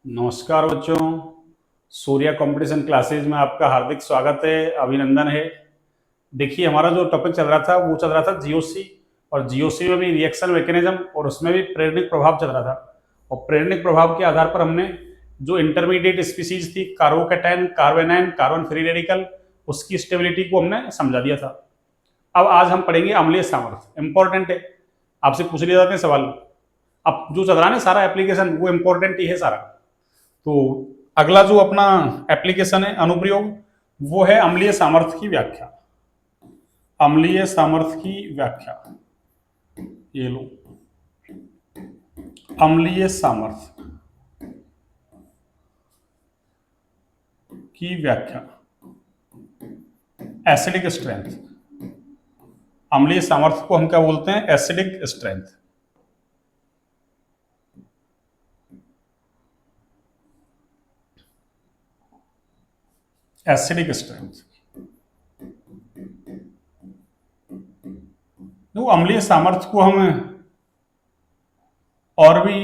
नमस्कार बच्चों, Surya competition classes में आपका हार्दिक स्वागत है, अभिनंदन है। देखिए, हमारा जो टॉपिक चल रहा था वो चल रहा था जीओसी, और जीओसी में भी रिएक्शन मैकेनिज्म और उसमें भी प्रेरणिक प्रभाव चल रहा था। और प्रेरणिक प्रभाव के आधार पर हमने जो इंटरमीडिएट स्पीसीज थी, कार्बोकैटायन, कार्बोनाइन, कार्बन फ्री रेडिकल, उसकी स्टेबिलिटी को हमने समझा दिया था। अब आज हम पढ़ेंगे अम्लीय सामर्थ्य। इंपॉर्टेंट है, आपसे पूछ लिए जाते हैं सवाल। अब जो चल रहा है ना सारा एप्लीकेशन, वो इंपॉर्टेंट ही है सारा। तो अगला जो अपना एप्लीकेशन है, अनुप्रयोग, वो है अम्लीय सामर्थ्य की व्याख्या। अम्लीय सामर्थ्य की व्याख्या, ये लो, अम्लीय सामर्थ्य की व्याख्या। एसिडिक स्ट्रेंथ, अम्लीय सामर्थ्य को हम क्या बोलते हैं? Acidic strength. एसिडिक स्ट्रेंथ, तो अम्लीय सामर्थ्य को हम और भी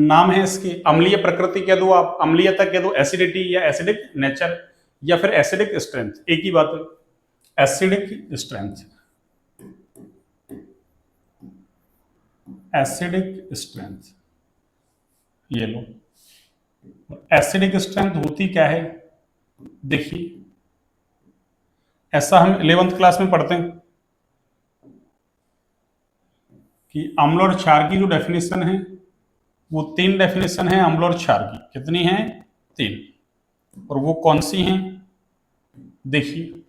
नाम है इसके, अम्लीय प्रकृति कह दो, आप अम्लीयता कह दो, एसिडिटी या एसिडिक नेचर, या फिर एसिडिक स्ट्रेंथ, एक ही बात है। एसिडिक स्ट्रेंथ, एसिडिक स्ट्रेंथ, ये लो। एसिडिक स्ट्रेंथ होती क्या है? देखिए, ऐसा हम 11th क्लास में पढ़ते हैं कि अम्ल और क्षार की जो डेफिनेशन है वो 3 डेफिनेशन है अम्ल और क्षार की। कितनी है? 3। और वो कौन सी हैं? देखिए,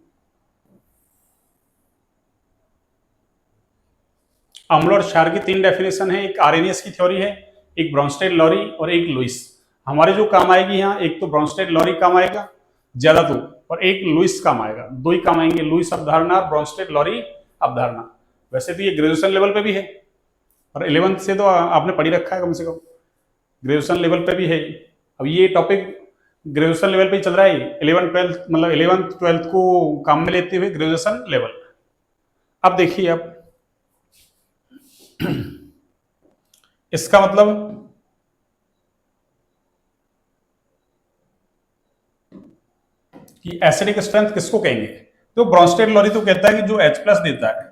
अम्ल और क्षार की 3 डेफिनेशन है। एक आर्रेनियस की थ्योरी है, एक ब्रॉन्स्टेड लॉरी और एक लुइस। हमारे जो काम आएगी यहाँ, एक तो ब्रॉन्स्टेड लॉरी काम आएगा ज्यादा तो, और एक लुइस काम आएगा। दो ही काम आएंगे, लुइस अवधारणा और ब्रॉन्स्टेड लॉरी अवधारणा। वैसे तो ये ग्रेजुएशन लेवल पे भी है, और 11th से तो आपने पढ़ी रखा है कम से कम, ग्रेजुएशन लेवल पे भी है। अब ये टॉपिक ग्रेजुएशन लेवल पे ही चल रहा है, 11th 12th, मतलब 11th 12th को काम में लेते हुए ग्रेजुएशन लेवल। अब देखिए, अब इसका मतलब कि एसिडिक स्ट्रेंथ किसको कहेंगे? तो ब्रॉन्स्टेड लॉरी तो कहता है कि जो H+ देता है,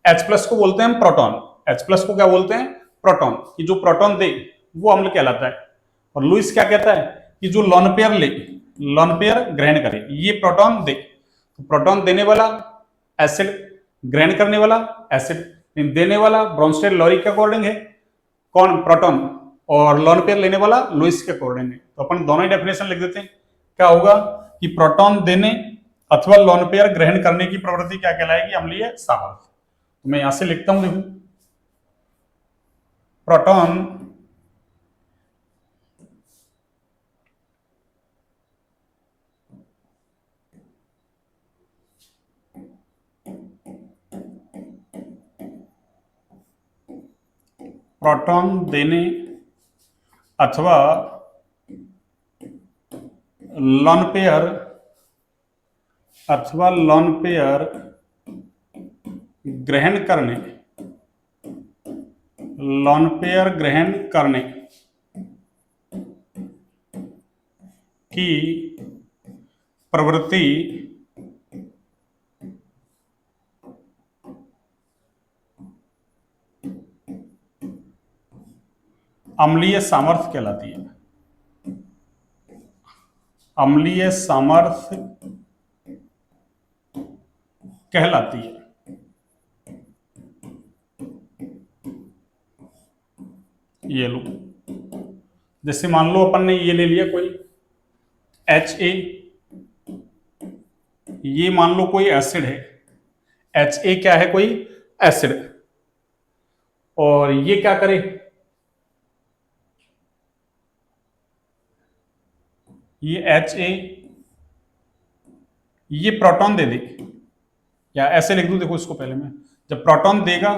H+ को बोलते हैं हम प्रोटॉन। H+ को क्या बोलते हैं? प्रोटॉन। कि जो प्रोटॉन दे वो अम्ल कहलाता है। और लुइस क्या कहता है? कि जो लॉन पेयर ले, लॉन पेयर ग्रहण करे, ये प्रोटॉन दे। तो प्रोटॉन देने वाला एसिड, ग्रहण करने वाला एसिड। देने वाला ब्रॉन्स्टेड लॉरी के अकॉर्डिंग है कौन? प्रोटॉन। और लॉन पेयर लेने वाला लुइस के अकॉर्डिंग है। तो अपन दोनों ही डेफिनेशन लिख देते हैं। क्या होगा कि प्रोटॉन देने अथवा लॉन पेयर ग्रहण करने की प्रवृत्ति क्या कहलाएगी? अम्लीय सामर्थ्य। तो मैं यहां से लिखता हूं, देखो, प्रोटॉन प्रोटॉन देने अथवा लॉन पेयर ग्रहण करने, लॉन पेयर ग्रहण करने की प्रवृत्ति अम्लीय सामर्थ्य कहलाती है। अम्लीय सामर्थ्य कहलाती है। ये लो, जैसे मान लो अपन ने ये ले लिया कोई Ha, ये मान लो कोई एसिड है। Ha क्या है? कोई एसिड। और ये क्या करे? ये Ha, ये प्रोटॉन दे दे, या ऐसे लिख दूं, देखो इसको पहले मैं, जब प्रोटॉन देगा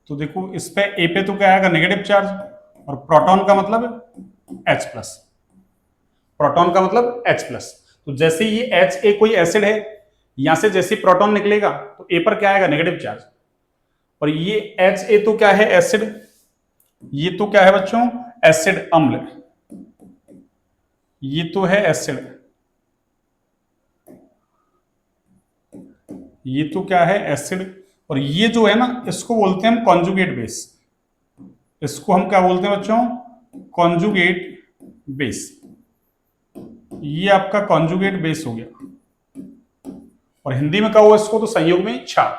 तो देखो इस पे ए पे तो क्या आएगा? Negative charge. और प्रोटॉन का मतलब H+। प्रोटॉन का मतलब H+। तो जैसे ये Ha कोई एसिड है, यहां से जैसे प्रोटॉन निकलेगा तो ए पर क्या आएगा? Negative charge. और ये HA तो क्या है, एसिड, ये तो क्या है बच्चों, एसिड अम्ल, ये तो है एसिड, ये तो क्या है एसिड, और ये जो है ना इसको बोलते हैं हम कॉन्जुगेट बेस, इसको हम क्या बोलते हैं बच्चों, कॉन्जुगेट बेस, ये आपका कॉन्जुगेट बेस हो गया। और हिंदी में कहो इसको तो संयुग्मी क्षार,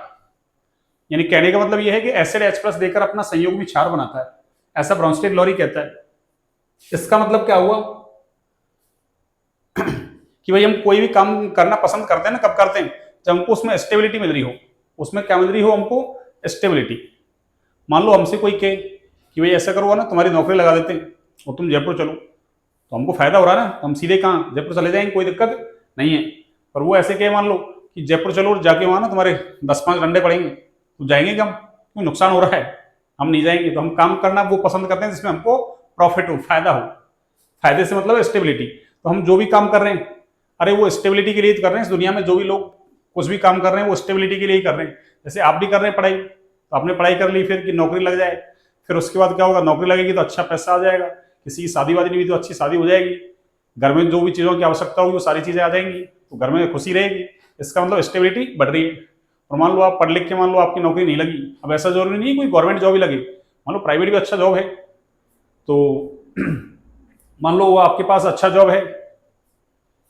यानी कहने का मतलब यह है कि एसिड H+ देकर अपना संयुग्मी क्षार बनाता है, ऐसा ब्रॉन्स्टेड लॉरी कहता है। इसका मतलब क्या हुआ कि भाई हम कोई भी काम करना पसंद करते हैं ना, कब करते हैं, जब हमको उसमें स्टेबिलिटी मिल रही हो, उसमें क्या मिल रही हो हमको, स्टेबिलिटी। मान लो हमसे कोई कहे कि भाई ऐसा करो ना, तुम्हारी नौकरी लगा देते हैं और तुम जयपुर चलो, तो हमको फायदा हो रहा है ना, हम सीधे कहाँ जयपुर चले जाएंगे, कोई दिक्कत नहीं है। पर वो ऐसे कहे मान लो कि जयपुर चलो और जाके वहां ना तुम्हारे 10-5 डंडे पड़ेंगे, तो जाएंगे क्या हम, क्यों, नुकसान हो रहा है, हम नहीं जाएंगे। तो हम काम करना वो पसंद करते हैं जिसमें हमको प्रॉफिट हो, फायदा हो, फायदे से मतलब स्टेबिलिटी। तो हम जो भी काम कर रहे हैं, अरे वो स्टेबिलिटी के लिए कर रहे हैं। इस दुनिया में जो भी लोग कुछ भी काम कर रहे हैं वो स्टेबिलिटी के लिए ही कर रहे हैं। जैसे आप भी कर रहे हैं पढ़ाई, तो आपने पढ़ाई कर ली, फिर कि नौकरी लग जाए, फिर उसके बाद क्या होगा, नौकरी लगेगी तो अच्छा पैसा आ जाएगा, किसी की शादी वादी नहीं हुई तो अच्छी शादी हो जाएगी, घर में जो भी चीज़ों की आवश्यकता होगी वो सारी चीज़ें आ जाएंगी, तो घर में खुशी रहेगी। इसका मतलब स्टेबिलिटी बढ़ रही है। और मान लो आप पढ़ लिख के मान लो आपकी नौकरी नहीं लगी, अब ऐसा जरूरी नहीं कोई गवर्नमेंट जॉब ही लगे, मान लो प्राइवेट भी अच्छा जॉब है, तो मान लो वो आपके पास अच्छा जॉब है,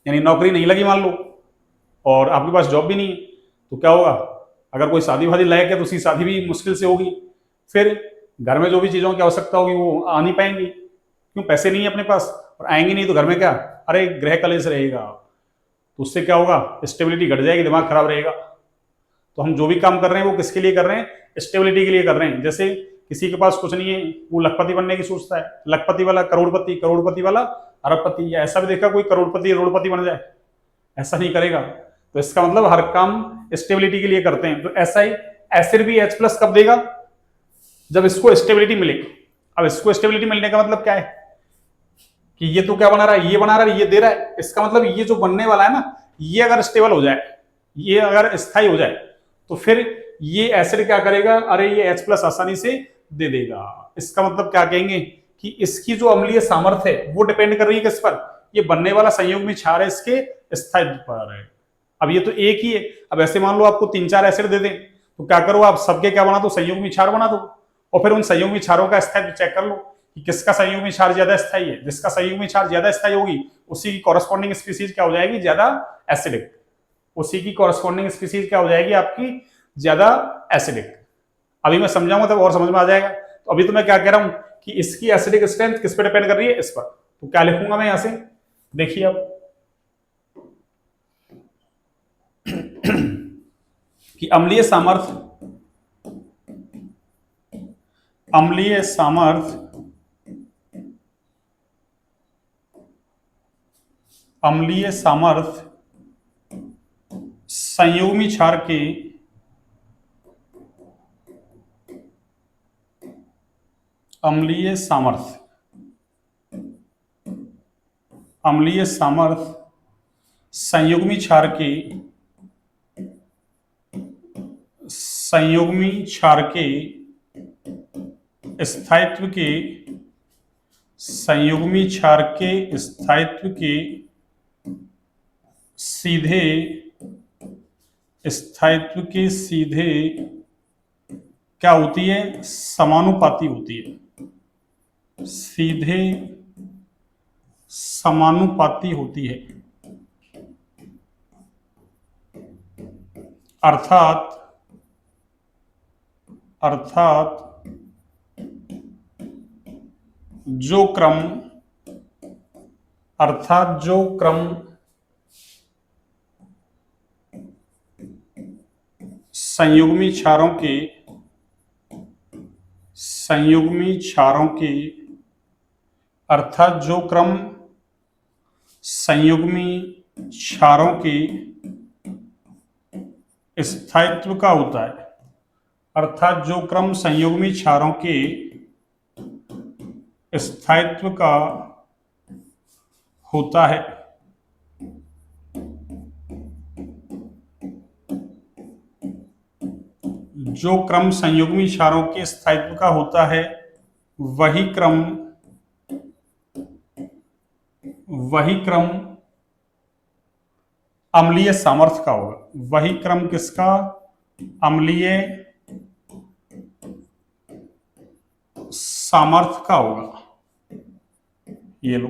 यानी नौकरी नहीं लगी मान लो, और आपके पास जॉब भी नहीं है, तो क्या होगा, अगर कोई शादी वादी लायक है तो उसकी शादी भी मुश्किल से होगी, फिर घर में जो भी चीज़ों की आवश्यकता होगी वो आ नहीं पाएंगी, क्यों, पैसे नहीं है अपने पास, और आएंगे नहीं तो घर में क्या, अरे गृह कलेश रहेगा, तो उससे क्या होगा, स्टेबिलिटी घट जाएगी, दिमाग खराब रहेगा। तो हम जो भी काम कर रहे हैं वो किसके लिए कर रहे हैं, स्टेबिलिटी के लिए कर रहे हैं। जैसे किसी के पास कुछ नहीं है, वो लखपति बनने की सोचता है, लखपति वाला करोड़पति, करोड़पति वाला अरबपति, या ऐसा भी देखा कोई करोड़पति करोड़पति बन जाए, ऐसा नहीं करेगा। तो इसका मतलब हर काम स्टेबिलिटी के लिए करते हैं। तो ऐसा ही एसिड भी H+ कब देगा, जब इसको स्टेबिलिटी मिले। अब इसको स्टेबिलिटी मिलने का मतलब क्या है कि ये तो क्या बना रहा है, ये बना रहा है, ये दे रहा है, इसका मतलब ये जो बनने वाला है ना, ये अगर स्टेबल हो जाए, ये अगर स्थायी हो जाए, तो फिर ये एसिड क्या करेगा, अरे ये H+ आसानी से दे देगा। इसका मतलब क्या कहेंगे कि इसकी जो अम्लीय सामर्थ्य है वो डिपेंड कर रही है किस पर, ये बनने वाला संयुग्मी क्षार है इसके स्थायित्व पर है। अब ये तो एक ही है, अब ऐसे मान लो आपको 3-4 एसिड दे दें, तो क्या करो आप सबके क्या बना दो, संयुग्मी क्षार बना दो, और फिर उन संयुग्मी क्षारों का स्थायित्व चेक कर लो कि किसका संयुग्मी क्षार ज्यादा स्थायी है। जिसका संयुग्मी क्षार ज्यादा स्थायी होगी उसी की कॉरेस्पॉन्डिंग स्पीसीज क्या हो जाएगी, ज्यादा एसिडिक, उसी की कॉरेस्पॉन्डिंग स्पीसीज क्या हो जाएगी आपकी, ज्यादा एसिडिक। अभी मैं समझाऊंगा तब और समझ में आ जाएगा। तो अभी तो मैं क्या कह रहा हूं कि इसकी एसिडिक स्ट्रेंथ किस पे डिपेंड कर रही है, इस पर। तो क्या लिखूंगा मैं यहां से, देखिए अब कि अम्लीय सामर्थ्य, अम्लीय सामर्थ्य, अम्लीय सामर्थ्य संयुग्मी क्षार के अम्लीय सामर्थ्य, अम्लीय सामर्थ्य संयुग्मी क्षार के, संयुग्मी क्षार के स्थायित्व के, संयुग्मी क्षार के स्थायित्व के सीधे, स्थायित्व के सीधे क्या होती है, समानुपाती होती है, सीधे समानुपाती होती है। अर्थात, अर्थात जो क्रम, अर्थात जो क्रम संयुग्मी क्षारों के, संयुग्मी क्षारों के, अर्थात जो क्रम संयुग्मी क्षारों के स्थायित्व का होता है, अर्थात जो क्रम संयुग्मी क्षारों के स्थायित्व का होता है, जो क्रम संयुग्मी क्षारों के स्थायित्व का होता है वही क्रम अम्लीय सामर्थ्य का होगा। वही क्रम किसका? अम्लीय सामर्थ्य का होगा। ये लो,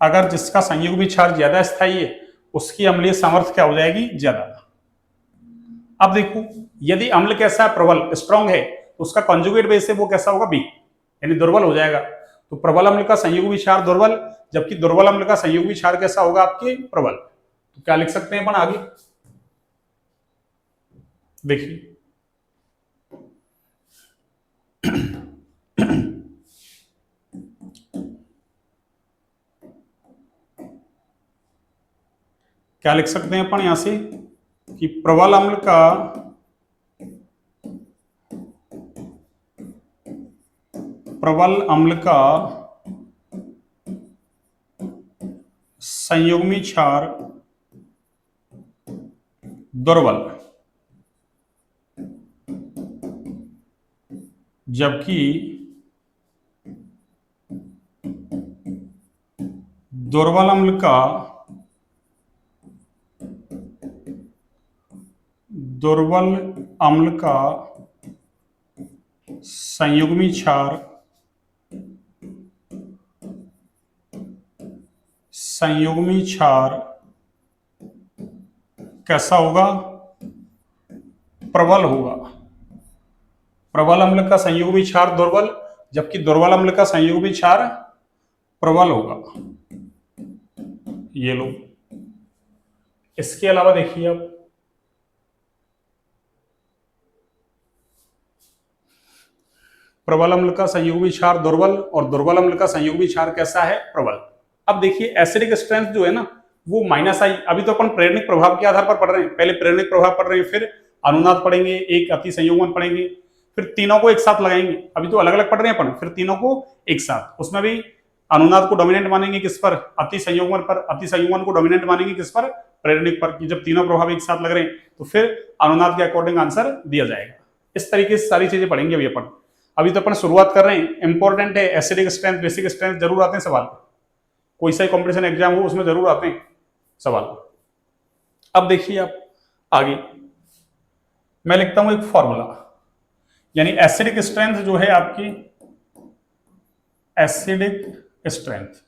अगर जिसका संयुग्मी क्षार ज्यादा स्थायी है उसकी अम्लीय सामर्थ्य क्या हो जाएगी? ज्यादा। अब देखो, यदि अम्ल कैसा है? प्रबल, स्ट्रांग है, तो उसका कॉन्जुगेट बेस है वो कैसा होगा? बी, यानी दुर्बल हो जाएगा। तो प्रबल अम्ल का संयुग्मी क्षार दुर्बल, जबकि दुर्बल अम्ल का संयुग्मी क्षार कैसा होगा? आपके प्रबल। तो क्या लिख सकते हैं अपन आगे? देखिए, क्या लिख सकते हैं अपन यहां से कि प्रबल अम्ल का संयुग्मी क्षार दुर्बल, जबकि दुर्बल अम्ल का संयुग्मी क्षार कैसा होगा? प्रबल होगा। प्रबल अम्ल का संयुग्मी क्षार दुर्बल, जबकि दुर्बल अम्ल का संयुग्मी क्षार प्रबल होगा। ये लो, इसके अलावा देखिए, अब प्रबल अम्ल का संयुग्मी क्षार दुर्बल और दुर्बल अम्ल का संयुग्मी क्षार कैसा है? प्रबल। अब देखिए, एसिडिक स्ट्रेंथ जो है ना वो -I, अभी तो अपन प्रेरणिक प्रभाव के आधार पर पढ़ रहे हैं। पहले प्रेरणिक प्रभाव पढ़ रहे हैं, फिर अनुनाद पढ़ेंगे, एक अति संयुग्मन पढ़ेंगे, फिर तीनों को एक साथ लगाएंगे। अभी तो अलग अलग पढ़ रहे हैं अपन, फिर तीनों को एक साथ। उसमें भी अनुनाद को डोमिनेंट मानेंगे किस पर? अति संयुग्मन पर। अति संयुग्मन को डोमिनेंट मानेंगे किस पर? प्रेरणिक पर। कि जब तीनों प्रभाव एक साथ लग रहे हैं तो फिर अनुनाद के अकॉर्डिंग आंसर दिया जाएगा। इस तरीके से सारी चीजें पढ़ेंगे अभी अपन। अभी तो अपन शुरुआत कर रहे हैं। इंपॉर्टेंट है, एसिडिक स्ट्रेंथ, बेसिक स्ट्रेंथ जरूर आते हैं सवाल, कोई सा कॉम्पिटिशन एग्जाम हो उसमें जरूर आते हैं सवाल। अब देखिए आप आगे, मैं लिखता हूं एक फॉर्मूला, यानी एसिडिक स्ट्रेंथ जो है आपकी, एसिडिक स्ट्रेंथ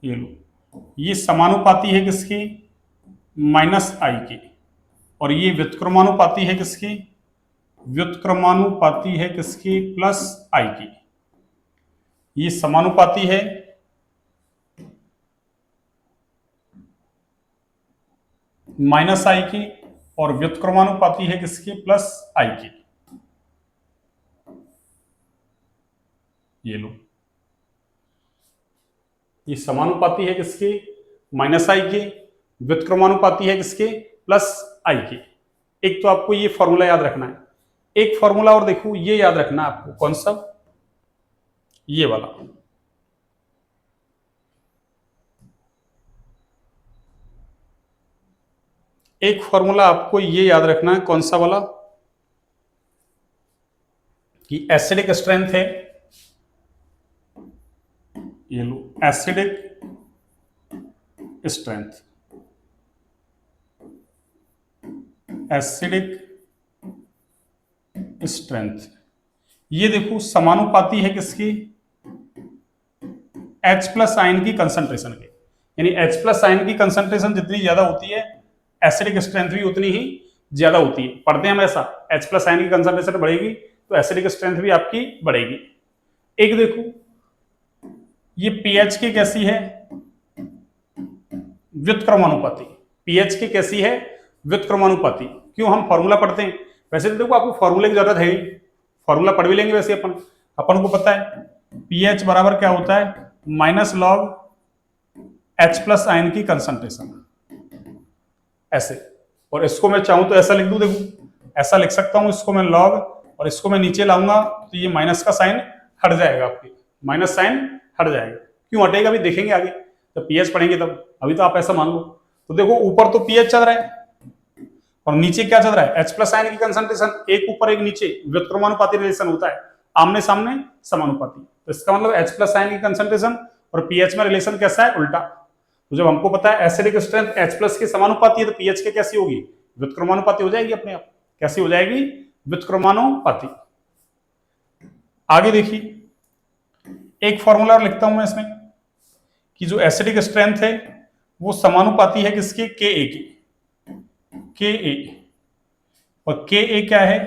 ये लो, ये समानुपाती है किसकी? -I की। और ये व्युत्क्रमानुपाती है किसकी? व्युत्क्रमानुपाती है किसकी? +I की। ये समानुपाती है -I की और व्युत्क्रमानुपाती है किसकी? +I की। ये लो, ये समानुपाती है किसकी? -I की, व्युत्क्रमानुपाती है किसके? +I की। एक तो आपको ये फॉर्मूला याद रखना है। एक फॉर्मूला और देखो, ये याद रखना है आपको, कौन सा? ये वाला। एक फॉर्मूला आपको ये याद रखना है, कौन सा वाला? कि एसिडिक स्ट्रेंथ है, ये लो, एसिडिक स्ट्रेंथ, एसिडिक स्ट्रेंथ ये देखो समानुपाती है किसकी? H+ आयन की कंसंट्रेशन के। यानी H+ आयन की कंसंट्रेशन जितनी ज्यादा होती है एसिडिक स्ट्रेंथ भी उतनी ही ज्यादा होती है। पढ़ते हैं हम ऐसा, H+ आयन की कंसंट्रेशन बढ़ेगी तो एसिडिक स्ट्रेंथ भी आपकी बढ़ेगी। एक देखो, ये pH की कैसी है? व्युत्क्रमानुपाती। pH की कैसी है? व्युत्क्रमानुपाती। क्यों? हम फॉर्मूला पढ़ते हैं। वैसे तो देखो आपको फॉर्मूले की जरूरत है ही, फॉर्मूला पढ़ भी लेंगे वैसे अपन को पता है pH बराबर क्या होता है? -log H+ आयन की कंसंट्रेशन, ऐसे। और इसको मैं चाहूं तो ऐसा लिख दूं, देखो ऐसा लिख सकता हूं, इसको मैं लॉग, और इसको मैं नीचे लाऊंगा तो ये माइनस का साइन हट जाएगा, आपकी माइनस साइन हट जाएगा। क्यों हटेगा अभी देखेंगे आगे, जब पीएच पढ़ेंगे तब, अभी तो आप ऐसा मान लो। तो देखो ऊपर तो पीएच चल रहा है और नीचे क्या चल रहा है, एच प्लस आयन की कंसंट्रेशन, एक ऊपर एक नीचे, व्युत्क्रमानुपाती रिलेशन होता है, आमने सामने समानुपाती। तो इसका मतलब एच प्लस आयन की कंसंट्रेशन और पीएच में रिलेशन कैसा है, उल्टा। तो जब हमको पता है एसिडिक स्ट्रेंथ एच प्लस की समानुपाती है तो पीएच के कैसी होगी, व्युत्क्रमानुपाती हो जाएगी अपने आप। कैसी हो जाएगी, व्युत्क्रमानुपाती। आगे देखिए एक फॉर्मूला लिखता हूं मैं इसमें कि जो एसिडिक स्ट्रेंथ है वो समानुपाती है किसके, के ए की, के ए। और के ए क्या है,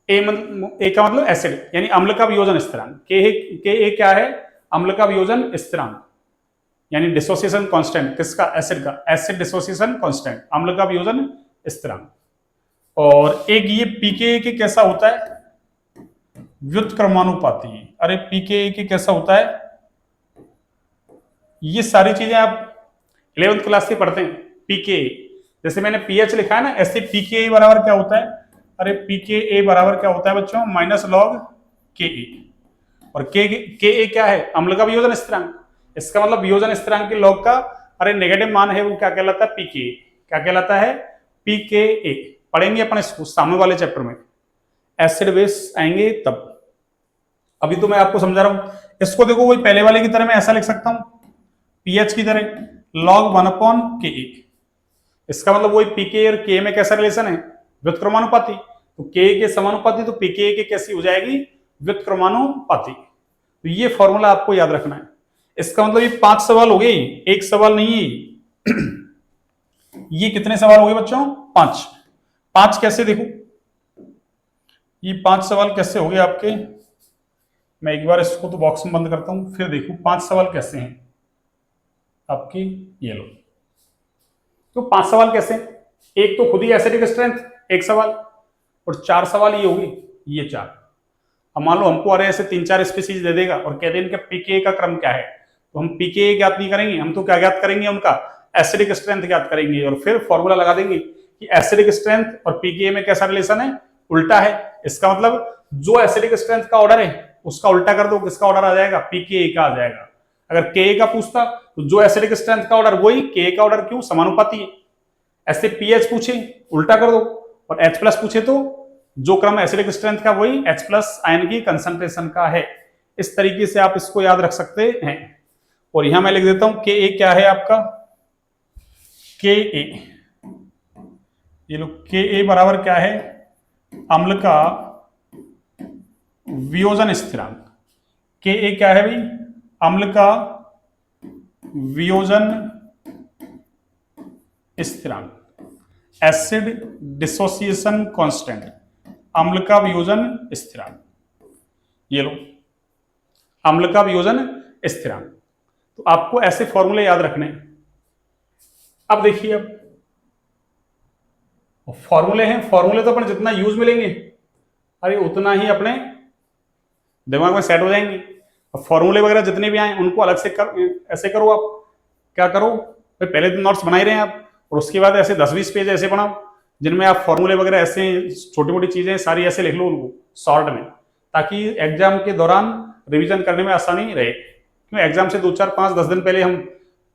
ए का मतलब एसिड यानी अम्ल का वियोजन स्थिरांक, के ए क्या है, अम्ल का वियोजन स्थिरांक यानी डिसोसिएशन कांस्टेंट, किसका, एसिड का, एसिड डिसोसिएशन कांस्टेंट, अम्ल का वियोजन स्थिरांक। और एक ये पीके के कैसा होता है, व्युत्क्रमानुपाती। अरे पीके के कैसा होता है, ये सारी चीजें आप 11th क्लास से पढ़ते हैं। पीके जैसे मैंने पीएच लिखा है ना, ऐसे पीके बराबर क्या होता है, अरे पीके बराबर क्या होता है बच्चों, माइनस लॉग के ए। और के क्या है, अम्ल का वियोजन स्थिरांक, इसका मतलब वियोजन स्थिरांक के लॉग का अरे नेगेटिव मान है वो क्या कहलाता है, पीके। क्या कहलाता है, पीके। पढ़ेंगे अपन इसको सामने वाले चैप्टर में, एसिड बेस आएंगे तब, अभी तो मैं आपको समझा रहा हूं। इसको देखो वही पहले वाले की तरह मैं ऐसा लिख सकता हूं, पीएच की तरह लॉग 1/के। इसका मतलब वही पीके और के में कैसा रिलेशन है, व्युत्क्रमानुपाती। तो के समानुपाती तो पीके के कैसी हो जाएगी, व्युत्क्रमानुपाती। तो ये फॉर्मूला आपको याद रखना है। इसका मतलब ये 5 सवाल हो गए, एक सवाल नहीं है। ये कितने सवाल हो गए बच्चों, 5। 5 कैसे, देखो ये 5 सवाल कैसे हो गए आपके, मैं एक बार इसको तो बॉक्स में बंद करता हूं, फिर देखो 5 सवाल कैसे हैं आपके, ये लो। तो 5 सवाल कैसे, एक तो खुद ही एसिडिक स्ट्रेंथ एक सवाल, और 4 सवाल ये होंगे, ये 4। अब मान लो हमको अरे ऐसे 3-4 स्पीसीज दे देगा और कह दें इनके पीके का क्रम क्या है, तो हम पीके ज्ञात नहीं करेंगे, हम तो क्या ज्ञात करेंगे, उनका एसिडिक स्ट्रेंथ ज्ञात करेंगे, और फिर फॉर्मूला लगा देंगे कि एसिडिक स्ट्रेंथ और पीके में कैसा रिलेशन है, उल्टा है। इसका मतलब जो एसिडिक स्ट्रेंथ का ऑर्डर है उसका उल्टा कर दो, किसका ऑर्डर आ जाएगा, पीके का आ जाएगा। अगर के का पूछता तो जो एसिडिक स्ट्रेंथ का ऑर्डर वही के का ऑर्डर, क्यों, समानुपाती है। ऐसे पीएच पूछे उल्टा कर दो, और एच प्लस पूछे तो जो क्रम एसिडिक स्ट्रेंथ का वही एच प्लस आयन की कंसंट्रेशन का है। इस तरीके से आप इसको याद रख सकते हैं। और यहां मैं लिख देता हूं के ए क्या है आपका, के ए, ये लो के ए बराबर क्या है, अम्ल का वियोजन स्थिरांक। के ए क्या है भाई, अम्ल का वियोजन स्थिरांक, एसिड डिसोसिएशन कांस्टेंट, अम्ल का वियोजन स्थिरांक। ये लो अम्ल का वियोजन स्थिरांक। तो आपको ऐसे फॉर्मूले याद रखने हैं। अब देखिए, अब फॉर्मूले हैं, फॉर्मूले तो अपन जितना यूज मिलेंगे अरे उतना ही अपने दिमाग में सेट हो जाएंगे। अब फॉर्मूले वगैरह जितने भी आए उनको अलग से ऐसे करो, आप क्या करो भाई, पहले तो नोट्स बना ही रहे हैं आप, और उसके बाद ऐसे 10-20 पेज ऐसे बनाओ जिनमें आप फॉर्मूले वगैरह ऐसे छोटी मोटी चीजें सारी ऐसे लिख लो उनको शॉर्ट में, ताकि एग्जाम के दौरान रिवीजन करने में आसानी रहे। क्यों, एग्जाम से 2-4-5-10 दिन पहले हम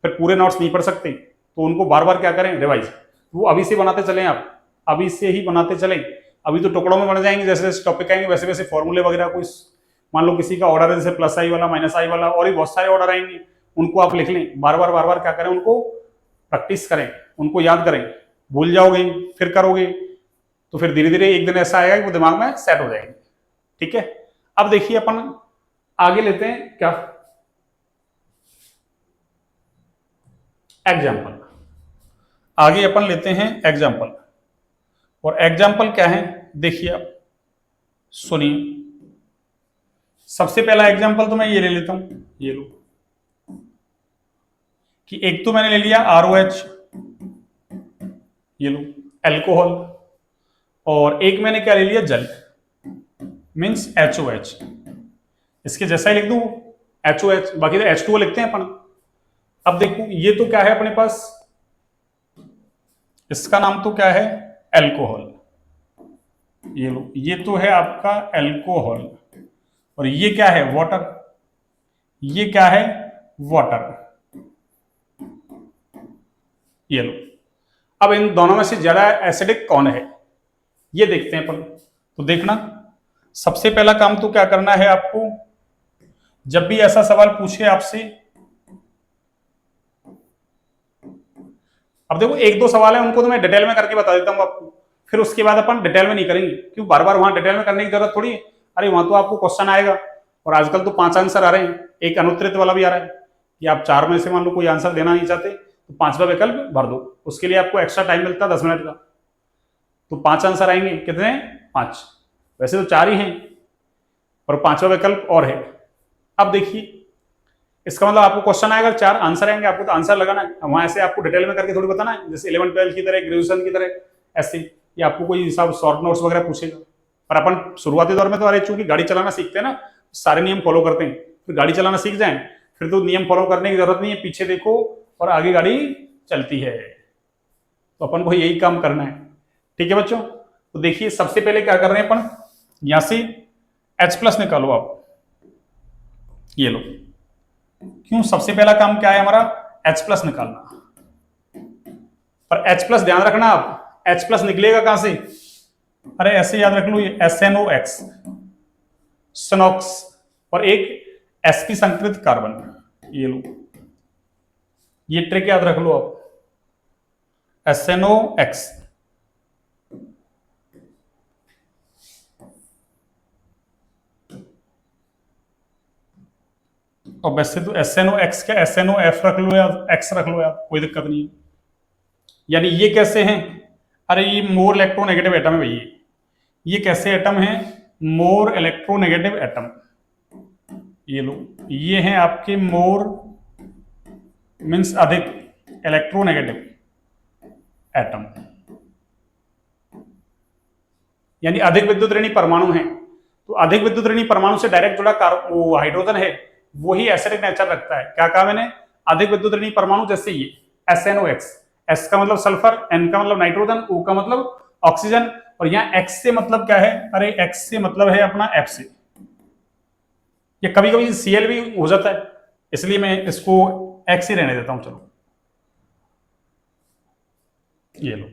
फिर पूरे नोट्स नहीं पढ़ सकते, तो उनको बार बार क्या करें, रिवाइज। वो अभी से बनाते चलें, आप अभी से ही बनाते चलें। अभी तो टुकड़ों में बन जाएंगे, जैसे जैसे टॉपिक आएंगे वैसे वैसे फॉर्मूले वगैरह, कोई मान लो किसी का ऑर्डर है जैसे प्लस आई वाला, माइनस आई वाला, और भी बहुत सारे ऑर्डर आएंगे, उनको आप लिख लें, बार बार क्या करें, उनको प्रैक्टिस करें, उनको याद करें। भूल जाओगे फिर करोगे तो फिर धीरे धीरे एक दिन ऐसा आएगा कि वो दिमाग में सेट हो जाएंगे। ठीक है, अब देखिए अपन आगे लेते हैं क्या, एग्जाम्पल। आगे अपन लेते हैं एग्जाम्पल, और एग्जाम्पल क्या है देखिए आप सुनिए। सबसे पहला एग्जाम्पल तो मैं ये ले लेता हूं, ये लो कि एक तो मैंने ले लिया ROH, ये लो एल्कोहल, और एक मैंने क्या ले लिया, जल, मीन्स HOH। इसके जैसा ही लिख दूं HOH, बाकी तो H2O लिखते हैं अपन। अब देखो ये तो क्या है अपने पास, इसका नाम तो क्या है, एल्कोहल। ये लो, ये तो है आपका एल्कोहल, और ये क्या है, वाटर। ये क्या है, वाटर। ये लो, अब इन दोनों में से ज्यादा एसिडिक कौन है ये देखते हैं अपन। तो देखना, सबसे पहला काम तो क्या करना है आपको, जब भी ऐसा सवाल पूछे आपसे, अब देखो एक दो सवाल है उनको तो मैं डिटेल में करके बता देता हूं आपको, फिर उसके बाद अपन डिटेल में नहीं करेंगे, क्यों बार बार वहां डिटेल में करने की जरूरत थोड़ी है। अरे वहां तो आपको क्वेश्चन आएगा, और आजकल तो 5 आंसर आ रहे हैं, एक अनुत्तरित वाला भी आ रहा है कि आप 4 में से मान लो कोई आंसर देना नहीं चाहते तो 5वां विकल्प भर दो, उसके लिए आपको एक्स्ट्रा टाइम मिलता है 10 मिनट का। तो 5 आंसर आएंगे, कितने, 5, वैसे तो 4 ही हैं, और 5वां विकल्प और है। अब देखिए, इसका मतलब आपको क्वेश्चन आएगा, 4 आंसर आएंगे, आपको तो आंसर लगाना है, वहां ऐसे आपको डिटेल में करके थोड़ी बताना है, जैसे 11 12 की तरह, ग्रेजुएशन की तरह ऐसे, या आपको कोई हिसाब शॉर्ट नोट्स वगैरह पूछेगा। पर अपन शुरुआती दौर में तो अरे चूंकि गाड़ी चलाना सीखते हैं ना, सारे नियम फॉलो करते हैं, फिर गाड़ी चलाना सीख जाए फिर तो नियम फॉलो करने की जरूरत नहीं है, पीछे देखो और आगे गाड़ी चलती है। तो अपन को यही काम करना है, ठीक है बच्चों। तो देखिए सबसे पहले क्या कर रहे हैं अपन, यहां से H+ निकालो आप, ये लो। क्यों, सबसे पहला काम क्या है हमारा, H+ निकालना। पर H+ ध्यान रखना, आप H+ निकलेगा कहां से, अरे ऐसे याद रख लो, ये SNOX, स्नॉक्स, और एक sp संकृत कार्बन, ये लो, ये ट्रिक याद रख लो आप, SNOX। और वैसे तो SNOX क्या, SNOF रख लो या X रख लो यार, कोई दिक्कत नहीं है। यानी ये कैसे हैं, अरे ये मोर इलेक्ट्रोनेगेटिव एटम है भैया, ये कैसे एटम है, मोर इलेक्ट्रोनेगेटिव एटम, ये लो, ये हैं आपके मोर मीन्स अधिक इलेक्ट्रोनेगेटिव एटम, यानी अधिक विद्युत ऋणी परमाणु हैं। तो अधिक विद्युत ऋणी परमाणु से डायरेक्ट जुड़ा वो हाइड्रोजन है, वही एसिडिक नेचर रखता है। क्या कहा मैंने, अधिक विद्युत ऋणी परमाणु, जैसे ये SNOX, S का मतलब सल्फर, N का मतलब नाइट्रोजन, O का मतलब ऑक्सीजन, और यहाँ X से मतलब क्या है, अरे X से मतलब है अपना FC। ये कभी कभी Cl भी हो जाता है, इसलिए मैं इसको X ही रहने देता हूं, चलो ये लो।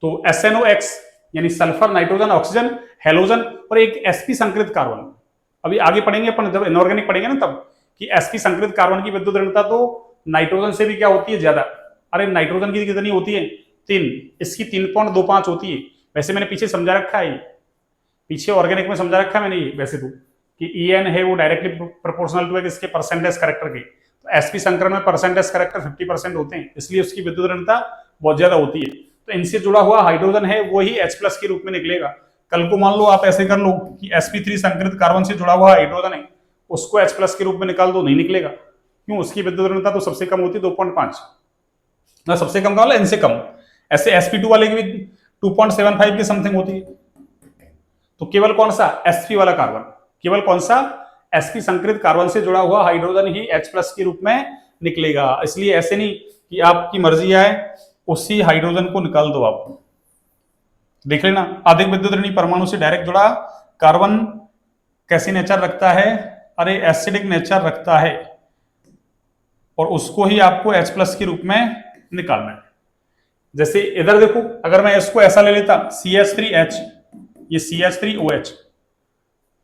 तो SNOX यानी सल्फर, नाइट्रोजन, ऑक्सीजन, हेलोजन, और एक sp संकृत कार्बन। अभी आगे पढ़ेंगे अपन, जब इनऑर्गेनिक पढ़ेंगे ना तब, कि sp संकृत कार्बन की विद्युत ऋणता तो नाइट्रोजन से भी क्या होती है, ज्यादा। अरे नाइट्रोजन की कितनी होती है, 3, इसकी 3.25 होती है। वैसे मैंने पीछे समझा रखा है, पीछे ऑर्गेनिक में समझा रखा है मैंने ये, वैसे तो कि En है वो डायरेक्टली प्रोपोर्शनल टू है इसके परसेंटेज करेक्टर के। तो sp संकरण में परसेंटेज करेक्टर 50% होते हैं, इसलिए उसकी विद्युत ऋणता बहुत ज्यादा होती है। तो इनसे जुड़ा हुआ हाइड्रोजन है वो ही H+ के रूप में निकलेगा। कल को मान लो आप ऐसे कर लो कि sp3 संकृत कार्बन से जुड़ा हुआ हाइड्रोजन है, उसको H+ के रूप में निकाल दो, नहीं निकलेगा। क्यों, उसकी विद्युत ऋणता तो सबसे कम होती है 2.5, ना सबसे कम का मतलब इनसे कम। ऐसे sp2 वाले की भी 2.75 की समथिंग होती है। तो केवल कौन सा, sp वाला कार्बन, केवल कौन सा, sp संकृत कार्बन से जुड़ा हुआ हाइड्रोजन ही H+ के रूप में निकलेगा। इसलिए ऐसे नहीं कि आपकी मर्जी आए उसी हाइड्रोजन को निकाल दो आप। देख लेना, अधिक विद्युत ऋणी परमाणु से डायरेक्ट जुड़ा कार्बन कैसी नेचर रखता है, अरे एसिडिक नेचर रखता है, और उसको ही आपको H+ के रूप में निकालना है। जैसे इधर देखो, अगर मैं इसको ऐसा ले लेता CH3H, ये CH3OH,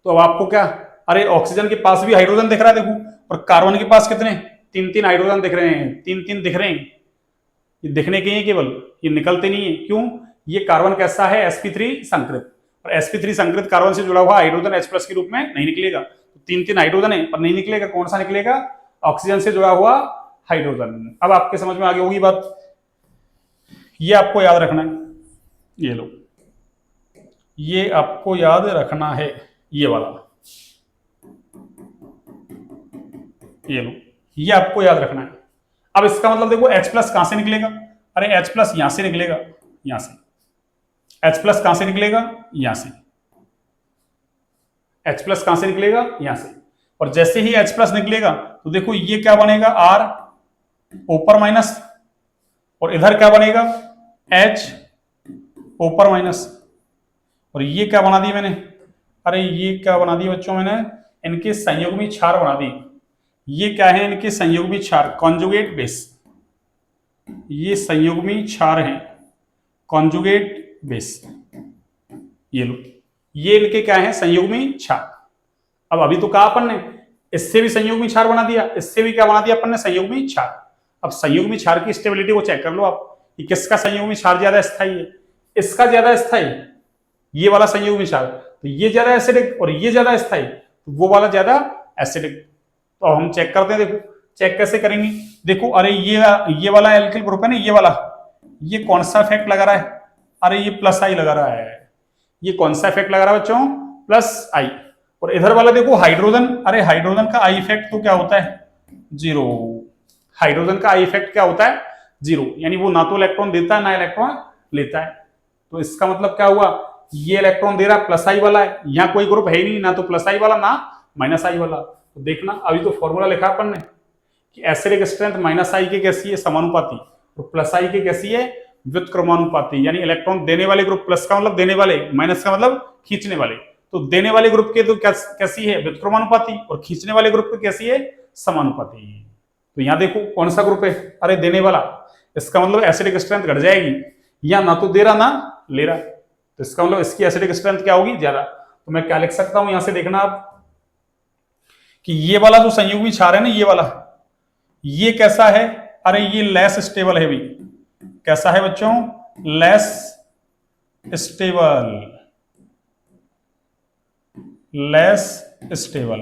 तो अब आपको क्या, अरे ऑक्सीजन के पास भी हाइड्रोजन दिख रहा है देखो, और कार्बन के पास कितने, 3 हाइड्रोजन दिख रहे हैं, 3 दिख रहे हैं। ये दिखने के ही केवल, ये निकलते नहीं है। क्यों, ये कार्बन कैसा है, sp3 संकृत, और sp3 संकृत कार्बन से जुड़ा हुआ हाइड्रोजन H+ के रूप में नहीं निकलेगा। तो 3 हाइड्रोजन है पर नहीं निकलेगा, कौन सा निकलेगा, ऑक्सीजन से जुड़ा हुआ हाइड्रोजन। अब आपके समझ में आ गई होगी बात, ये आपको याद रखना है, ये लो, ये आपको याद रखना है, ये वाला, ये लो, ये आपको याद रखना है। अब इसका मतलब देखो H+ कहां से निकलेगा, अरे H+ यहां से निकलेगा, यहां से H+ कहां से निकलेगा, यहां से H+ कहां से निकलेगा, यहां से। और जैसे ही H+ निकलेगा तो देखो ये क्या बनेगा, R ऊपर माइनस, और इधर क्या बनेगा, H ऊपर माइनस, और ये क्या बना दी मैंने, अरे ये क्या बना दी बच्चों मैंने, इनके संयुग्मी क्षार बना दी। ये क्या है, इनके संयुग्मी क्षार, कॉन्जुगेट बेस, ये संयुग्मी क्षार हैं, कॉन्जुगेट बेस, ये लो, ये इनके क्या है, संयुग्मी क्षार। अब अभी तो कहा अपन ने इससे भी संयुग्मी क्षार बना दिया, इससे भी क्या बना दिया अपन ने, संयुग्मी क्षार। अब संयुग्मी क्षार की स्टेबिलिटी को चेक कर लो आप कि किसका संयुग्मी क्षार ज्यादा स्थायी है, इसका ज्यादा स्थायी, ये वाला संयुग्मी क्षार, तो ये ज्यादा एसिडिक और ये ज्यादा स्थायी, तो वो वाला ज्यादा एसिडिक। तो हम चेक करते हैं, देखो चेक कैसे करेंगे, देखो अरे ये वाला एल्किल ग्रुप है ना, ये वाला, ये कौन सा इफेक्ट लगा रहा है, अरे ये प्लस आई लगा रहा है, ये कौन सा इफेक्ट लगा रहा है बच्चों, प्लस आई। और इधर वाला देखो हाइड्रोजन, अरे हाइड्रोजन का आई इफेक्ट तो क्या होता है, जीरो, हाइड्रोजन का आई इफेक्ट क्या होता है, जीरो, यानी वो ना तो इलेक्ट्रॉन देता है ना इलेक्ट्रॉन लेता है। तो इसका मतलब क्या हुआ, ये इलेक्ट्रॉन दे रहा प्लस आई वाला है, यहाँ कोई ग्रुप है ही नहीं, ना तो प्लस आई वाला ना माइनस आई वाला। तो देखना अभी तो फॉर्मूला लिखा अपन ने कि एसिडिक स्ट्रेंथ माइनस आई के कैसी है, समानुपाती, और प्लस आई के कैसी है, व्युत्क्रमानुपाती। यानी इलेक्ट्रॉन देने वाले ग्रुप, प्लस का मतलब देने वाले, माइनस का मतलब खींचने वाले, तो देने वाले ग्रुप के तो कैसी है, व्युत्क्रमानुपाती, और खींचने वाले ग्रुप की कैसी है, समानुपाती। तो यहाँ देखो कौन सा ग्रुप है, अरे देने वाला, इसका मतलब एसिडिक स्ट्रेंथ घट जाएगी, या ना तो दे रहा ना ले रहा, तो इसका मतलब इसकी एसिडिक स्ट्रेंथ क्या होगी, ज्यादा। तो मैं क्या लिख सकता हूं, यहां से देखना आप कि ये वाला जो संयुग्मी क्षार है ना, ये वाला, ये कैसा है, अरे ये लेस स्टेबल है भी, कैसा है बच्चों, लेस स्टेबल, लेस स्टेबल।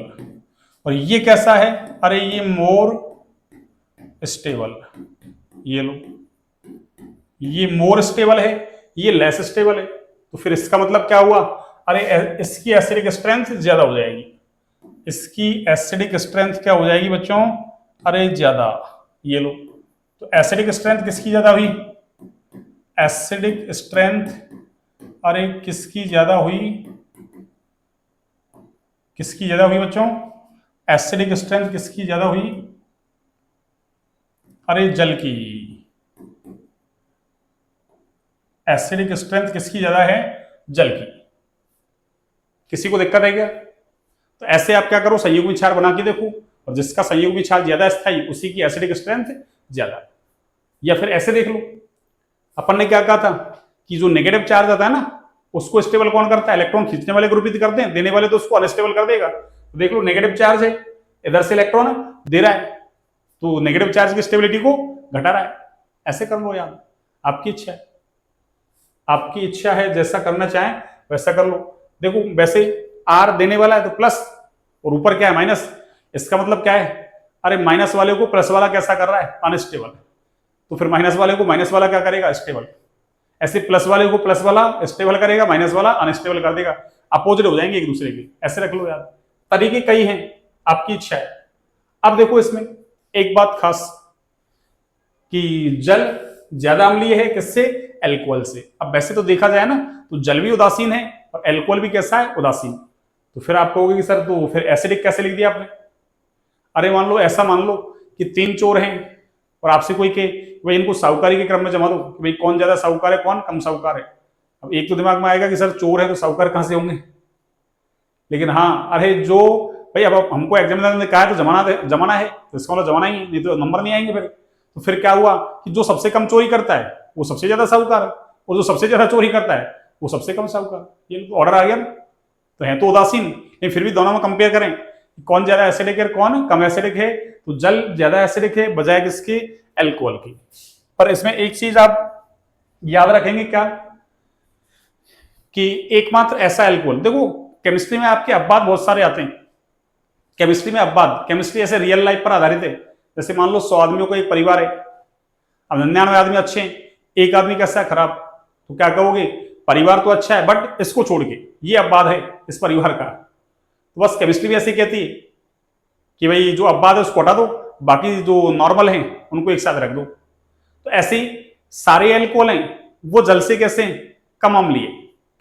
और ये कैसा है, अरे ये मोर स्टेबल, ये लो, ये मोर स्टेबल है, ये लेस स्टेबल है। तो फिर इसका मतलब क्या हुआ, अरे इसकी एसिडिक स्ट्रेंथ ज्यादा हो जाएगी, इसकी एसिडिक स्ट्रेंथ क्या हो जाएगी बच्चों, अरे ज्यादा, ये लो। तो एसिडिक स्ट्रेंथ किसकी ज्यादा हुई, एसिडिक स्ट्रेंथ, अरे किसकी ज्यादा हुई, किसकी ज्यादा हुई बच्चों, एसिडिक स्ट्रेंथ किसकी ज्यादा हुई, अरे जल की, एसिडिक स्ट्रेंथ किसकी ज्यादा है, जल की। किसी को दिक्कत है क्या, तो ऐसे आप क्या करो, संयुग्मी क्षार बना के देखो, और जिसका संयुग्मी क्षार ज्यादा स्थायी उसी की एसिडिक स्ट्रेंथ ज्यादा। या फिर ऐसे देख लो, अपन ने क्या कहा था कि जो नेगेटिव चार्ज आता है ना, उसको स्टेबल कौन करता है, इलेक्ट्रॉन खींचने वाले ग्रुप ही करते हैं, देने वाले तो उसको अनस्टेबल कर देगा। तो देख लो नेगेटिव चार्ज है, इधर से इलेक्ट्रॉन दे रहा है, तो नेगेटिव चार्ज की स्टेबिलिटी को घटा रहा है। ऐसे कर लो यार, आपकी इच्छा है, आपकी इच्छा है, जैसा करना चाहें वैसा कर लो। देखो वैसे आर देने वाला है तो प्लस, और ऊपर क्या है, माइनस, इसका मतलब क्या है, अरे माइनस वाले को प्लस वाला कैसा कर रहा है, अनस्टेबल, तो फिर माइनस वाले को माइनस वाला क्या करेगा, स्टेबल। ऐसे प्लस वाले को प्लस वाला स्टेबल करेगा, माइनस वाला अनस्टेबल कर देगा, अपोजिट हो जाएंगे एक दूसरे के। ऐसे रख लो यार, तरीके कई हैं, आपकी इच्छा है। अब देखो इसमें एक बात खास कि जल ज्यादा अम्लीय है किससे, एल्कोहल से। अब वैसे तो देखा जाए ना तो जल भी उदासीन है और एल्कोहल भी कैसा है, उदासीन। तो फिर आप कहोगे कि सर तो फिर एसिडिक कैसे लिख दिया आपने। अरे मान लो, ऐसा मान लो कि 3 चोर हैं और आपसे कोई के भाई इनको साहूकारी के क्रम में जमा दो कि भाई कौन ज्यादा साहूकार है कौन कम साहूकार है। अब एक तो दिमाग में आएगा कि सर चोर है तो साहूकार कहां से होंगे, लेकिन हाँ अरे जो भाई अब हमको एग्जामिनर ने कहा है तो जमाना है तो इसका मतलब जमाना ही है, नहीं तो नंबर नहीं आएंगे फिर। तो फिर क्या हुआ कि जो सबसे कम चोरी करता है वो सबसे ज्यादा साहूकार है, और जो सबसे ज्यादा चोरी करता है वो सबसे कम साहूकार। ये ऑर्डर आ गया, तो है तो उदासीन, लेकिन फिर भी दोनों में कंपेयर करें कौन ज्यादा एसिडिक है कौन कम एसिडिक है, तो जल ज्यादा एसिडिक है बजाय किसके, एल्कोहल की। पर इसमें एक चीज आप याद रखेंगे क्या कि एकमात्र ऐसा एल्कोहल, देखो केमिस्ट्री में आपके अपवाद बहुत सारे आते हैं, केमिस्ट्री में अपवाद, केमिस्ट्री ऐसे रियल लाइफ पर आधारित है। जैसे मान लो 100 आदमियों का एक परिवार है, अब 99 आदमी अच्छे हैं, एक आदमी कैसा है खराब, तो क्या कहोगे परिवार तो अच्छा है बट इसको छोड़ के, ये अपवाद है इस परिवार का। तो बस केमिस्ट्री भी ऐसे कहती है कि भाई जो अपवाद है उसको हटा दो, बाकी जो नॉर्मल है उनको एक साथ रख दो। तो ऐसे ही सारे एल्कोहल हैं वो जल से कैसे हैं, कम अम्लीय।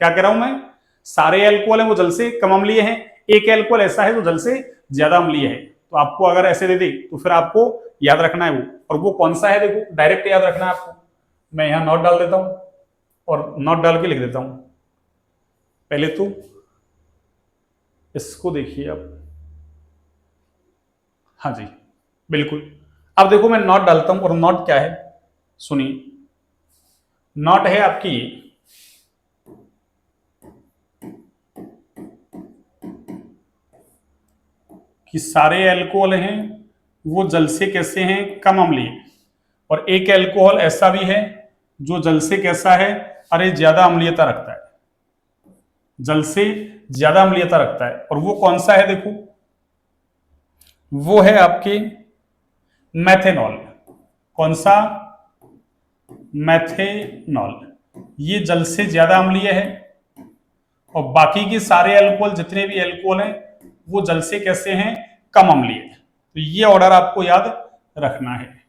क्या कह रहा हूं मैं, सारे एल्कोहल हैं वो जल से कम अम्लीय हैं, एक एल्कोहल ऐसा है जो जल से ज्यादा अम्लीय है। तो आपको अगर ऐसे दे दे तो फिर आपको याद रखना है वो, और वो कौन सा है देखो डायरेक्ट याद रखना है आपको, मैं यहाँ नॉट डाल देता हूँ और नॉट डाल के लिख देता हूँ। पहले तो इसको देखिए आप, हाँ जी बिल्कुल। अब देखो मैं नॉट डालता हूं, और नॉट क्या है सुनिए, नॉट है आपकी कि सारे अल्कोहल हैं वो जल से कैसे हैं, कम अम्लीय, और एक अल्कोहल ऐसा भी है जो जल से कैसा है, अरे ज्यादा अम्लीयता रखता है, जल से ज्यादा अम्लीयता रखता है। और वो कौन सा है देखो, वो है आपके मैथेनॉल। कौन सा, मैथेनॉल। ये जल से ज्यादा अम्लीय है, और बाकी के सारे अल्कोहल, जितने भी अल्कोहल हैं वो जल से कैसे हैं, कम अम्लीय। तो ये ऑर्डर आपको याद रखना है,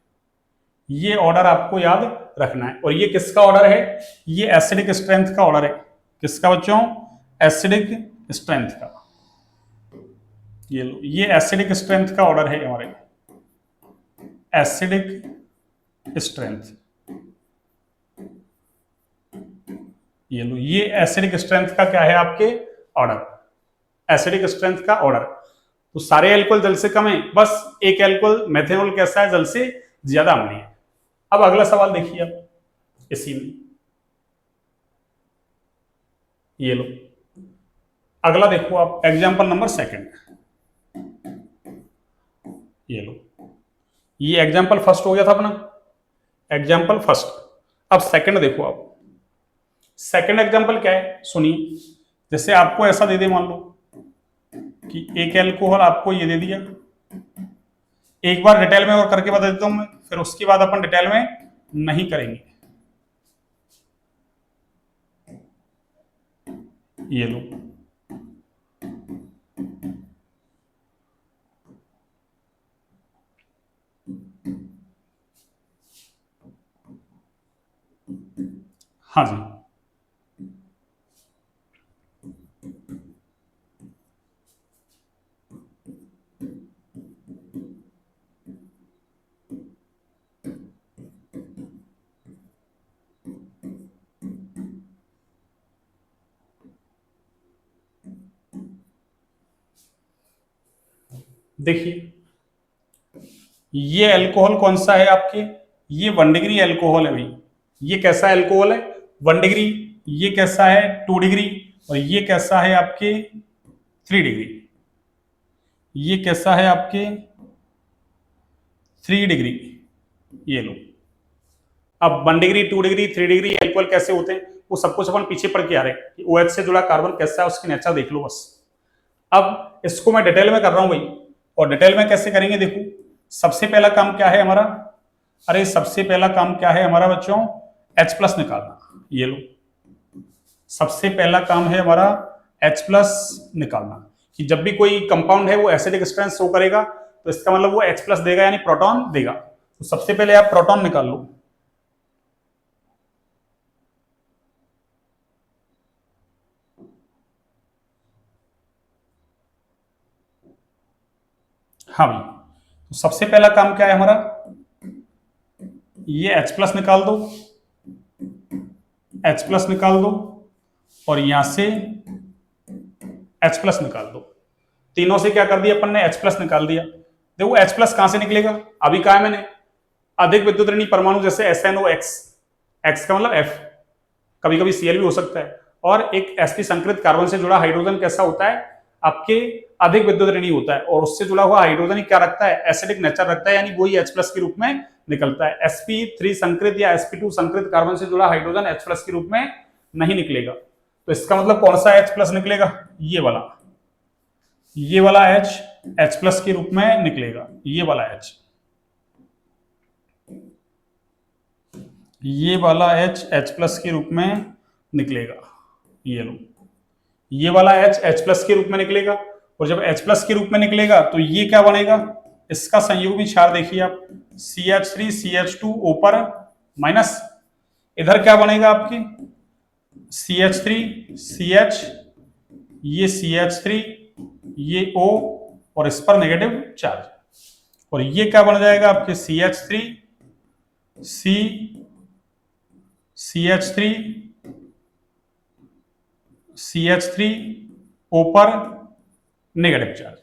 ये ऑर्डर आपको याद रखना है। और ये किसका ऑर्डर है, ये एसिडिक स्ट्रेंथ का ऑर्डर है। किसका बच्चों, एसिडिक स्ट्रेंथ का। ये लो, ये एसिडिक स्ट्रेंथ का ऑर्डर है हमारे, एसिडिक स्ट्रेंथ। ये लो, ये एसिडिक स्ट्रेंथ का क्या है आपके ऑर्डर, एसिडिक स्ट्रेंथ का ऑर्डर। तो सारे अल्कोहल जल से कम है, बस एक अल्कोहल मेथेनॉल कैसा है, जल से ज्यादा अम्लीय है। अब अगला सवाल देखिए आप इसी में, ये लो अगला देखो आप, एग्जांपल नंबर सेकंड। ये लो, ये एग्जांपल फर्स्ट हो गया था अपना, एग्जांपल फर्स्ट। अब सेकंड देखो आप, सेकंड एग्जांपल क्या है सुनिए। जैसे आपको ऐसा दे दे, मान लो कि एक अल्कोहल आपको ये दे दिया, एक बार डिटेल में और करके बता देता हूं मैं, फिर उसके बाद अपन डिटेल में नहीं करेंगे। ये लो, हाँ जी देखिए, ये अल्कोहल कौन सा है आपके, ये 1 डिग्री अल्कोहल है भाई। ये कैसा अल्कोहल है, 1 डिग्री। ये कैसा है, 2 डिग्री। और ये कैसा है आपके 3 डिग्री। ये कैसा है आपके 3 डिग्री। ये लो, अब 1 डिग्री, 2 डिग्री, 3 डिग्री अल्कोहल कैसे होते हैं, वो सब कुछ अपन पीछे पढ़ के आ रहे हैं। OH से जुड़ा कार्बन कैसा है, उसकी नेचर देख लो बस। अब इसको मैं डिटेल में कर रहा हूं भाई, और डिटेल में कैसे करेंगे देखो। सबसे पहला काम क्या है हमारा, अरे सबसे पहला काम क्या है हमारा बच्चों, H+ निकालना। ये लो, सबसे पहला काम है हमारा H+ निकालना, कि जब भी कोई कंपाउंड है वो एसिडिक स्ट्रेंथ शो करेगा, तो इसका मतलब वो H+ देगा, यानी प्रोटॉन देगा। तो सबसे पहले आप प्रोटॉन निकाल लो। हाँ भाई, तो सबसे पहला काम क्या है हमारा, ये H+ निकाल दो, H+ निकाल दो, और यहां से H+ निकाल दो। तीनों से क्या कर दिया अपन ने, H+ निकाल दिया। देखो H+ कहां से निकलेगा, अभी कहा है मैंने, अधिक विद्युत ऋणी परमाणु जैसे SNOX, X का मतलब F, कभी कभी Cl भी हो सकता है, और एक sp संकृत कार्बन से जुड़ा हाइड्रोजन कैसा होता है आपके, अधिक विद्युत ऋणी होता है, और उससे जुड़ा हुआ हाइड्रोजन ही क्या रखता है, एसिडिक नेचर रखता है, यानी वही H+ के रूप में निकलता है। sp3 संकृत या sp2 संकृत कार्बन से जुड़ा हाइड्रोजन H+ के रूप में नहीं निकलेगा। तो इसका मतलब कौन सा H+ निकलेगा, ये वाला, ये वाला H+ के रूप में निकलेगा। ये वाला H, ये वाला H+ के रूप में निकलेगा। ये लो, ये वाला H+ के रूप में निकलेगा। और जब H+ के रूप में निकलेगा तो ये क्या बनेगा, इसका संयुग्मी क्षार देखिए आप, CH3 CH2 ऊपर माइनस, इधर क्या बनेगा आपकी CH3 CH, ये CH3, ये O, और इस पर नेगेटिव चार्ज, और ये क्या बन जाएगा आपके CH3 C CH3 CH3 ऊपर नेगेटिव चार्ज।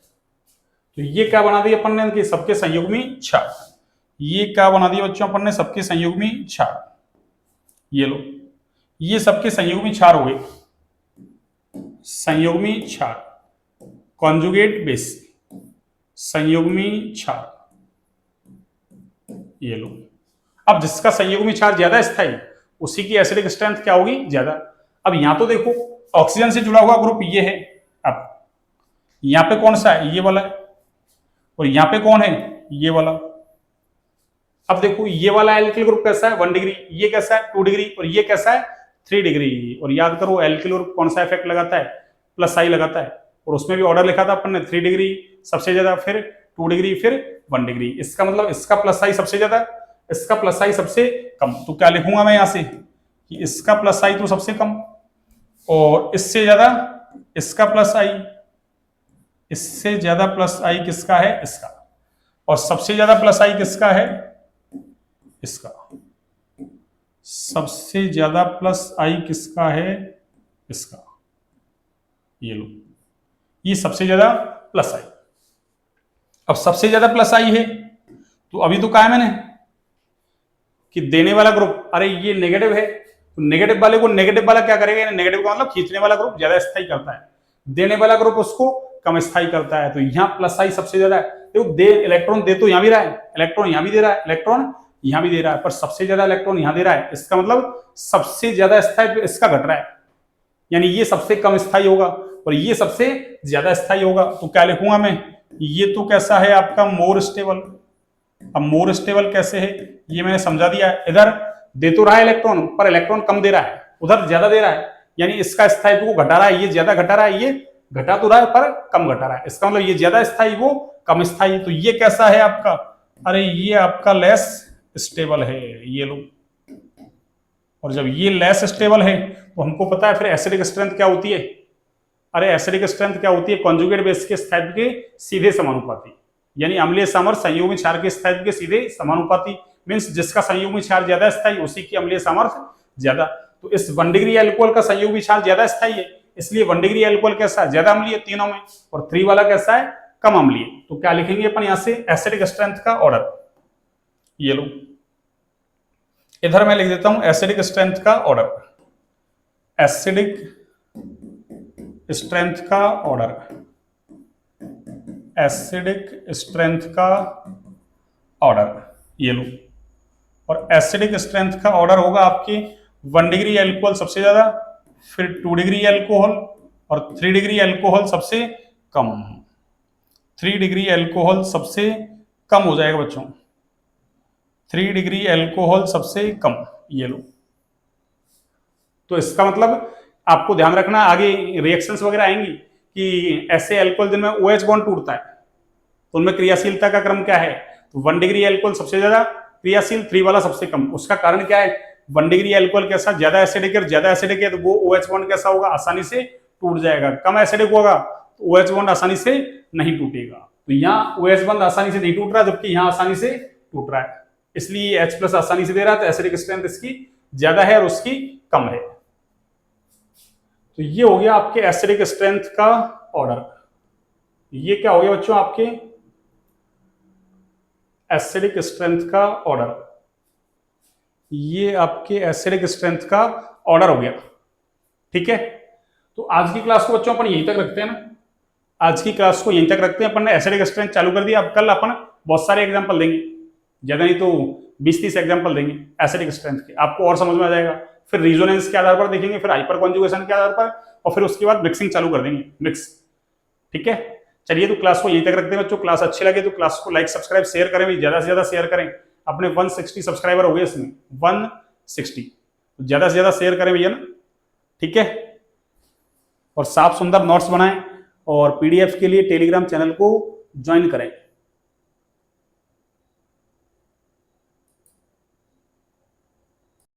तो ये क्या बना दिया अपन ने कि सबके संयुग्मी क्षार। ये क्या बना दिया बच्चों अपन ने, सबके संयुग्मी क्षार। ये लो, ये सबके संयुग्मी क्षार हो गए, संयुग्मी क्षार, कॉन्जुगेट बेस, संयुग्मी क्षार। ये लो, अब जिसका संयुग्मी क्षार ज्यादा स्थायी उसी की एसिडिक स्ट्रेंथ क्या होगी, ज्यादा। अब यहां तो देखो ऑक्सीजन से जुड़ा हुआ ग्रुप ये है, अब यहां पे कौन सा है, ये वाला है, और यहां पे कौन है, ये वाला। अब देखो ये वाला एल्किल ग्रुप कैसा है, 1 डिग्री, ये कैसा है 2 डिग्री, और ये कैसा है 3 डिग्री। और याद करो एल्किल ग्रुप कौन सा इफेक्ट लगाता है, प्लस आई लगाता है, और उसमें भी ऑर्डर लिखा था अपन ने 3 डिग्री सबसे ज्यादा, फिर 2 डिग्री, फिर 1 डिग्री। इसका मतलब इसका प्लस आई सबसे ज्यादा, इसका प्लस आई सबसे कम। तो क्या लिखूंगा मैं यहां से कि इसका प्लस आई तो सबसे कम, और इससे ज्यादा इसका प्लस आई, इससे ज्यादा प्लस आई किसका है, इसका, और सबसे ज्यादा प्लस आई किसका है, इसका। सबसे ज्यादा प्लस आई किसका है, इसका। ये लो, ये सबसे ज्यादा प्लस आई। अब सबसे ज्यादा प्लस आई है तो अभी तो कहा है मैंने कि देने वाला ग्रुप, अरे ये नेगेटिव है तो नेगेटिव वाले को, नेगेटिव वाला क्या करेगा, नेगेटिव का मतलब खींचने वाला ग्रुप ज्यादा स्थायी करता है, देने वाला ग्रुप उसको कम स्थायी करता है। तो यहाँ प्लस आई सबसे ज्यादा है। देखो दे इलेक्ट्रॉन दे तो यहां भी रहा है, इलेक्ट्रॉन यहां भी दे रहा है, इलेक्ट्रॉन यहां भी दे रहा है, पर सबसे ज्यादा इलेक्ट्रॉन यहां दे रहा है। इसका मतलब सबसे ज्यादा स्थायी इसका घट रहा है, यानी ये सबसे कम स्थायी होगा और ये सबसे ज्यादा स्थायी होगा। तो क्या लिखूंगा मैं, ये तो कैसा है आपका मोर स्टेबल। अब मोर स्टेबल कैसे है ये मैंने समझा दिया है। इधर दे तो रहा है इलेक्ट्रॉन, पर इलेक्ट्रॉन कम दे रहा है, उधर ज्यादा दे रहा है, यानी इसका स्थायित्व को घटा रहा है, ये ज्यादा घटा रहा है, ये घटा तो रहा है पर कम घटा रहा है। इसका मतलब ये ज्यादा स्थायी वो कम स्थायी। तो ये कैसा है आपका, अरे ये आपका लेस स्टेबल है, ये लो। और जब ये लेस स्टेबल है तो हमको पता है फिर एसिडिक स्ट्रेंथ क्या होती है। अरे एसिडिक स्ट्रेंथ क्या होती है, कॉन्जुगेट बेस के स्थायित्व के सीधे समानुपाती, यानी अम्लीय सामर्थ्य संयुग्मी क्षार के स्थायित्व के सीधे समानुपाती। मींस जिसका संयुग्मी क्षार ज्यादा स्थायी उसी की अम्लीय सामर्थ्य ज्यादा। तो इस 1 डिग्री अल्कोहल का संयुग्मी क्षार ज्यादा स्थायी है, इसलिए 1 डिग्री अल्कोहल कैसा है, ज्यादा अम्लीय तीनों में, और 3 वाला कैसा है, कम अम्लीय। तो क्या लिखेंगे अपन यहां से, एसिडिक स्ट्रेंथ का ऑर्डर। ये लो, इधर मैं लिख देता हूं एसिडिक स्ट्रेंथ का ऑर्डर, एसिडिक स्ट्रेंथ का ऑर्डर, एसिडिक स्ट्रेंथ का ऑर्डर। ये लो, और एसिडिक स्ट्रेंथ का ऑर्डर होगा आपके 1 डिग्री अल्कोहल सबसे ज्यादा, फिर 2 डिग्री अल्कोहल, और 3 डिग्री अल्कोहल सबसे कम। 3 डिग्री अल्कोहल सबसे कम हो जाएगा बच्चों, 3 डिग्री अल्कोहल सबसे कम। ये लो, तो इसका मतलब आपको ध्यान रखना, आगे रिएक्शंस वगैरह आएंगी कि ऐसे अल्कोहल जिनमें OH बॉन्ड टूटता है तो उनमें क्रियाशीलता का क्रम क्या है। तो 1 डिग्री अल्कोहल सबसे ज्यादा क्रियाशील, 3 वाला सबसे कम। उसका कारण क्या है, 1 डिग्री अल्कोहल कैसा, ज्यादा एसिडिक है, ज्यादा एसिडिक है तो वो OH बॉन्ड कैसा होगा, आसानी से टूट जाएगा। कम एसिडिक होगा तो OH बॉन्ड आसानी से नहीं टूटेगा। तो यहाँ OH बॉन्ड आसानी से नहीं टूट रहा, जबकि यहाँ आसानी से टूट रहा है, इसलिए H+ आसानी से दे रहा है, तो एसिडिक स्ट्रेंथ इसकी ज्यादा है और उसकी कम है। तो ये हो गया आपके एसिडिक स्ट्रेंथ का ऑर्डर। ये क्या हो गया बच्चों, आपके एसिडिक स्ट्रेंथ का ऑर्डर। ये आपके एसिडिक स्ट्रेंथ का ऑर्डर हो गया, ठीक है। तो आज की क्लास को बच्चों अपन यहीं तक रखते हैं ना, आज की क्लास को यहीं तक रखते हैं। अपन ने एसिडिक स्ट्रेंथ चालू कर दिया, अब कल अपन बहुत सारे एग्जांपल देंगे, ज्यादा नहीं तो 20-30 एग्जांपल देंगे एसिडिक स्ट्रेंथ के, आपको और समझ में आ जाएगा। फिर रिजोनेंस के आधार पर देखेंगे, फिर हाइपर कॉन्जुगेशन के आधार पर, और फिर उसके बाद मिक्सिंग चालू कर देंगे, मिक्स, ठीक है। चलिए तो क्लास को यहीं तक रखते हैं बच्चों। क्लास अच्छी लगे तो क्लास को लाइक सब्सक्राइब शेयर करें, भी ज्यादा से ज्यादा शेयर करें। अपने 160 सब्सक्राइबर हो गए इसमें, 160, तो ज्यादा से ज्यादा शेयर करें भैया ना, ठीक है। और साफ सुंदर नोट्स बनाएं, और PDF के लिए टेलीग्राम चैनल को ज्वाइन करें।